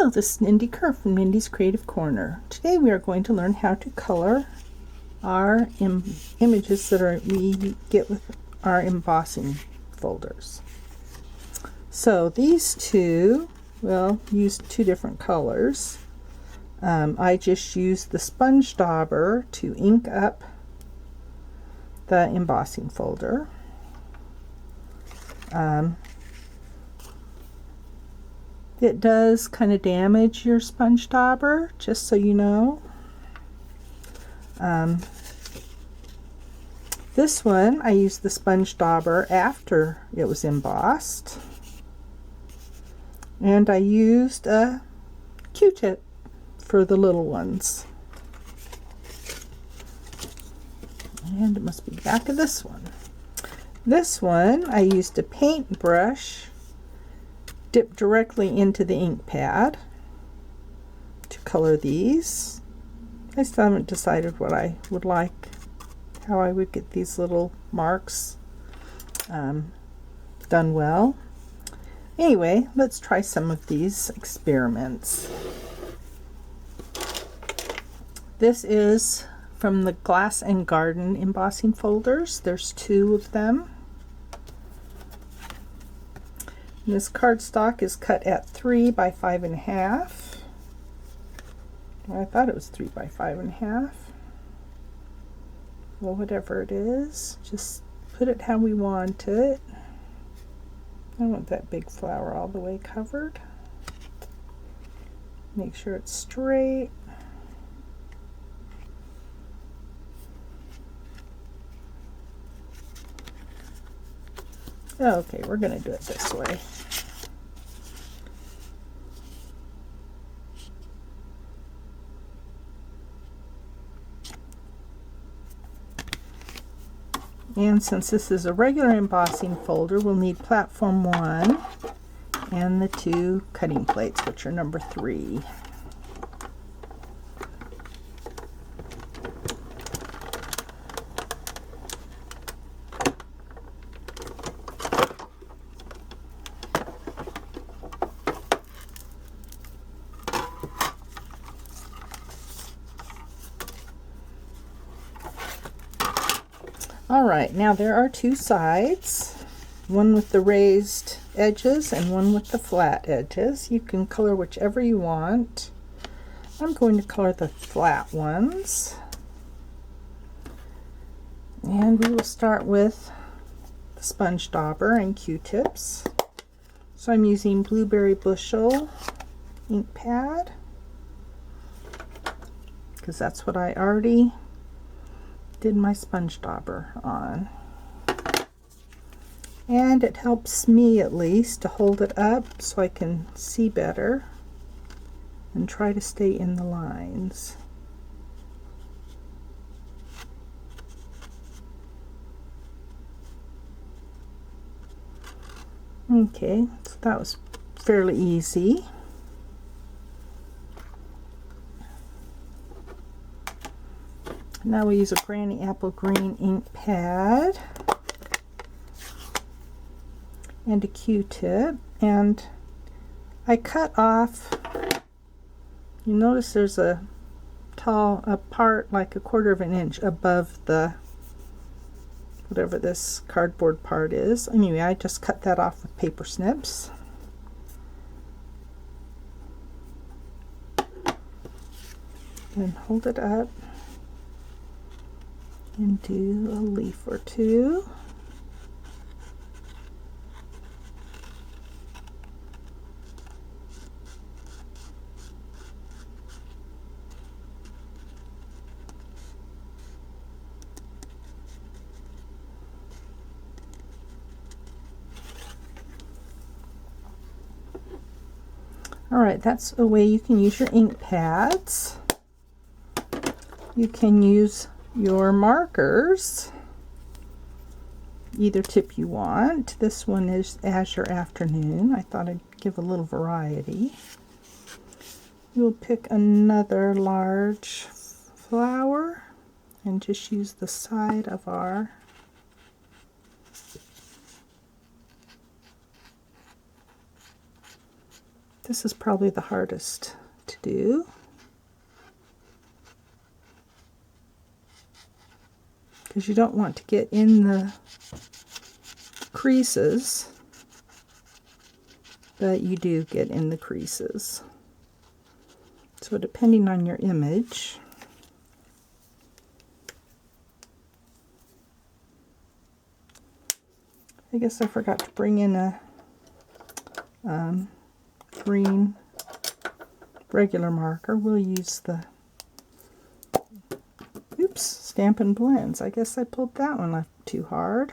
Hello, this is Mindy Kerr from Mindy's Creative Corner. Today we are going to learn how to color our images that we get with our embossing folders. So these two, we'll use two different colors. I just used the sponge dauber to ink up the embossing folder. It does kind of damage your sponge dauber, just so you know. This one, I used the sponge dauber after it was embossed. And I used a Q-tip for the little ones. And it must be back of this one. This one, I used a paintbrush dip directly into the ink pad to color these. I still haven't decided what I would like, how I would get these little marks done well. Anyway, let's try some of these experiments. This is from the Glass and Garden embossing folders. There's two of them. And this cardstock is cut at 3 by 5.5. I thought it was 3 by 5.5. Well, whatever it is, just put it how we want it. I want that big flower all the way covered. Make sure it's straight. Okay, we're going to do it this way. And since this is a regular embossing folder, we'll need platform 1 and the 2 cutting plates, which are number 3. Alright, now there are two sides, one with the raised edges and one with the flat edges. You can color whichever you want. I'm going to color the flat ones. And we will start with the sponge dauber and Q-tips. So I'm using Blueberry Bushel ink pad, because that's what I already did my sponge dauber on. And it helps me at least to hold it up so I can see better and try to stay in the lines. Okay, so that was fairly easy. Now we use a Granny Apple Green ink pad and a Q-tip, and I cut off, you notice there's a part like 1/4 of an inch above the whatever this cardboard part is. Anyway, I just cut that off with paper snips. And hold it up and do a leaf or two. Alright, that's a way you can use your ink pads. You can use your markers, either tip you want. This one is Azure Afternoon. I thought I'd give a little variety. We'll pick another large flower and just use the side of our This is probably the hardest to do. Because you don't want to get in the creases, but you do get in the creases. So depending on your image, I guess I forgot to bring in a green regular marker. We'll use the Stampin' Blends. I guess I pulled that one up too hard.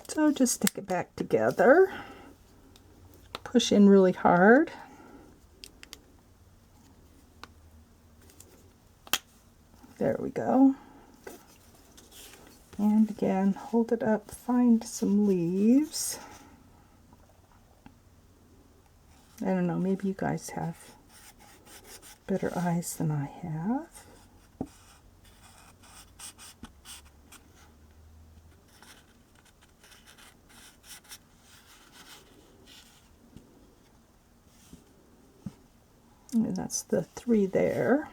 So just stick it back together. Push in really hard. There we go. And again, hold it up, find some leaves. I don't know, maybe you guys have better eyes than I have. And that's the 3 there.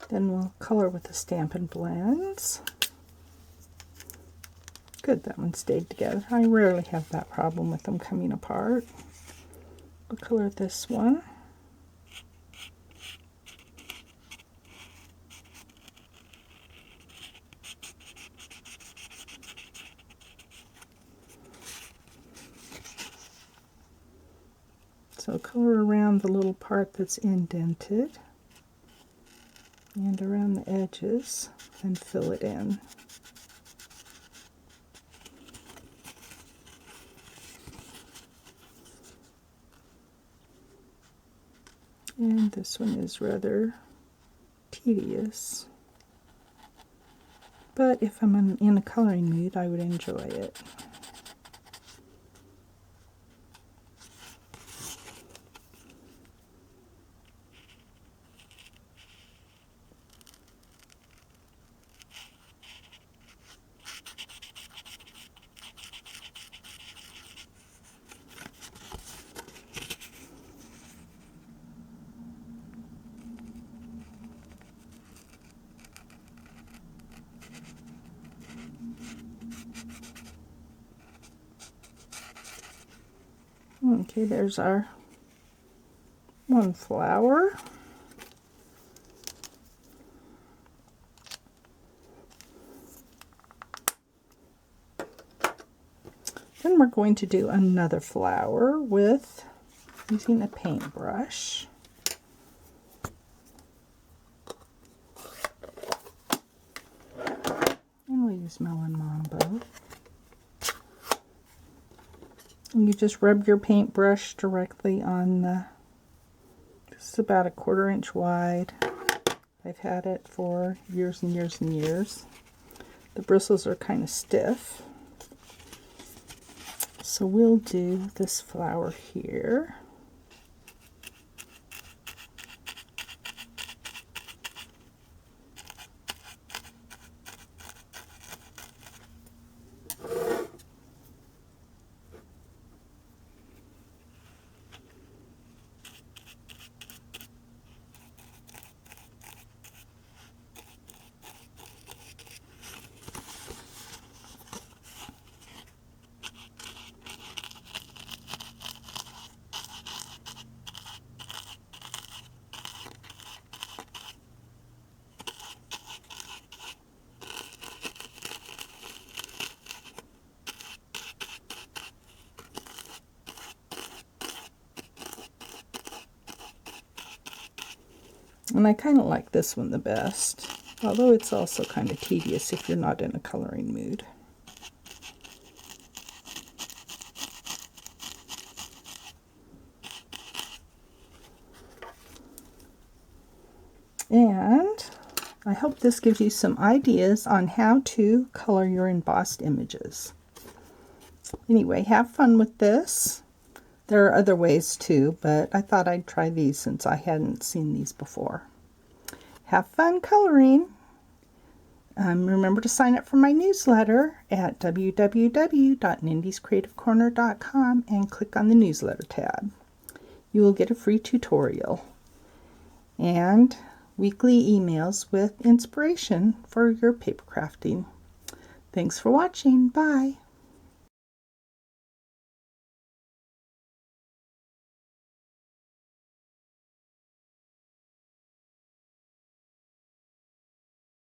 Then we'll color with the Stampin' Blends. Good, that one stayed together. I rarely have that problem with them coming apart. We'll color this one. So color around the little part that's indented and around the edges and fill it in. And this one is rather tedious, but if I'm in a coloring mood, I would enjoy it. Okay, there's our one flower. Then we're going to do another flower with using a paintbrush. And we'll use Melon Mambo. And you just rub your paintbrush directly on the, this is about a 1/4 inch wide. I've had it for years and years and years. The bristles are kind of stiff. So we'll do this flower here. And I kind of like this one the best, although it's also kind of tedious if you're not in a coloring mood. And I hope this gives you some ideas on how to color your embossed images. Anyway, have fun with this. There are other ways too, but I thought I'd try these since I hadn't seen these before. Have fun coloring. Remember to sign up for my newsletter at www.nindiescreativecorner.com and click on the newsletter tab. You will get a free tutorial and weekly emails with inspiration for your paper crafting. Thanks for watching. Bye.